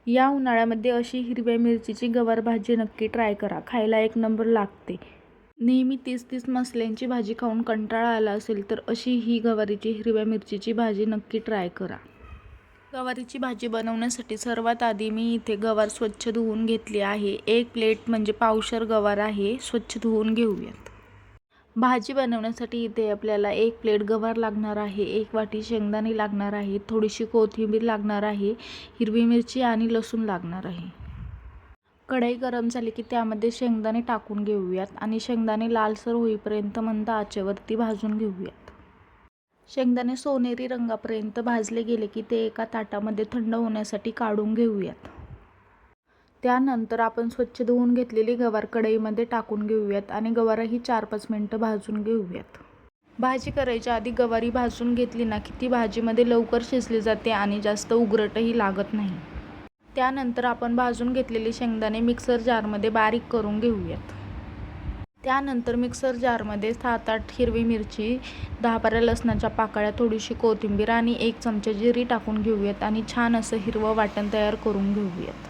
या उन्हाळ्यामध्ये अशी हिरव्या मिरचीची गवार भाजी नक्की ट्राय करा. खायला एक नंबर लागते. नेहमी तीच तीच मसाल्यांची भाजी खाऊन कंटाळा आला असेल तर अशी ही गवारीची हिरव्या मिरचीची भाजी नक्की ट्राय करा. गवारीची भाजी बनवण्यासाठी सर्वात आधी मी इथे गवार स्वच्छ धुवून घेतली आहे. 1 प्लेट म्हणजे पावशेर गवार आहे. स्वच्छ धुवून घेऊयात. भाजी बनवण्यासाठी इथे आपल्याला 1 प्लेट गवार लागणार आहे, 1 वाटी शेंगदाणे लागणार आहे, थोडीशी कोथिंबीर लागणार आहे, हिरवी मिरची आणि लसूण लागणार आहे. कढई गरम झाली की त्यामध्ये शेंगदाणे टाकून घेऊयात आणि शेंगदाणे लालसर होईपर्यंत मंद आचेवरती भाजून घेऊयात. शेंगदाणे सोनेरी रंगापर्यंत भाजले गेले की ते एका ताटामध्ये थंड होण्यासाठी काढून घेऊयात. त्यानंतर आपण स्वच्छ धुवून घेतलेली गवार कढईमध्ये टाकून घेऊयात आणि गवारही 4-5 मिनिटं भाजून घेऊयात. भाजी करायच्या आधी गवारी भाजून घेतली ना की ती भाजीमध्ये लवकर शिजली जाते आणि जास्त उघरटही लागत नाही. त्यानंतर आपण भाजून घेतलेले शेंगदाणे मिक्सर जारमध्ये बारीक करून घेऊयात. त्यानंतर मिक्सर जारमध्ये 7-8 हिरवी मिरची, 10-12 लसणाच्या पाकळ्या, थोडीशी कोथिंबीर आणि 1 चमचा जिरी टाकून घेऊयात आणि छान असं हिरवं वाटण तयार करून घेऊयात.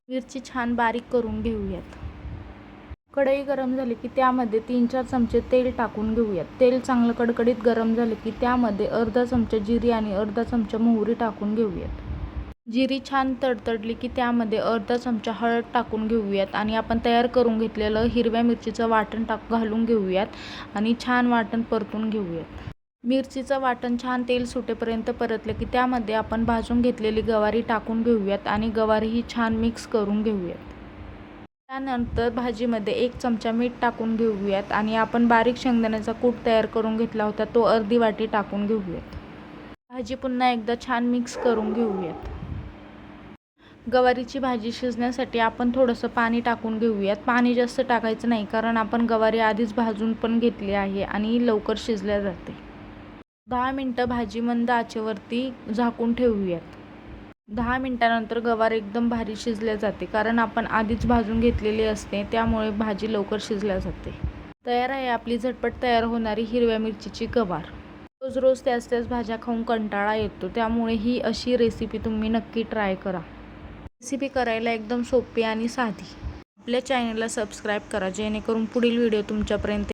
मिरची छान बारीक करून घेऊयात. कढई गरम झाली की त्यामध्ये 3-4 चमचे तेल टाकून घेऊयात. तेल चांगलं कडकडीत गरम झाले की त्यामध्ये अर्धा चमचा जिरी आणि अर्धा चमचा मोहरी टाकून घेऊयात. जिरी छान तडतडली की त्यामध्ये अर्धा चमचा हळद टाकून घेऊयात आणि आपण तयार करून घेतलेलं हिरव्या मिरचीचं वाटण घालून घेऊयात आणि छान वाटण परतून घेऊयात. मिरचीचं वाटण छान तेल सुटेपर्यंत परतलं की त्यामध्ये आपण भाजून घेतलेली गवारी टाकून घेऊयात आणि गवारीही छान मिक्स करून घेऊयात. त्यानंतर भाजीमध्ये 1 चमचा मीठ टाकून घेऊयात आणि आपण बारीक शेंगदाण्याचा कूट तयार करून घेतला होता तो अर्धी वाटी टाकून घेऊयात. भाजी पुन्हा एकदा छान मिक्स करून घेऊयात. गवारीची भाजी शिजण्यासाठी आपण थोडंसं पाणी टाकून घेऊयात. पाणी जास्त टाकायचं नाही कारण आपण गवारी आधीच भाजून पण घेतली आहे आणि लवकर शिजल्या जाते. 10 मिनिटं भाजी मंद आचेवरती झाकून ठेवूयात. 10 मिनिटांनंतर गवार एकदम भारी शिजल्या जाते कारण आपण आधीच भाजून घेतलेली असते, त्यामुळे भाजी लवकर शिजल्या जाते. तयार आहे आपली झटपट तयार होणारी हिरव्या मिरचीची गवार. रोज रोज त्याच त्याच भाज्या खाऊन कंटाळा येतो, त्यामुळे ही अशी रेसिपी तुम्ही नक्की ट्राय करा. रेसिपी करायला एकदम सोपी आणि साधी. आपल्या चॅनलला सबस्क्राईब करा जेणेकरून पुढील व्हिडिओ तुमच्यापर्यंत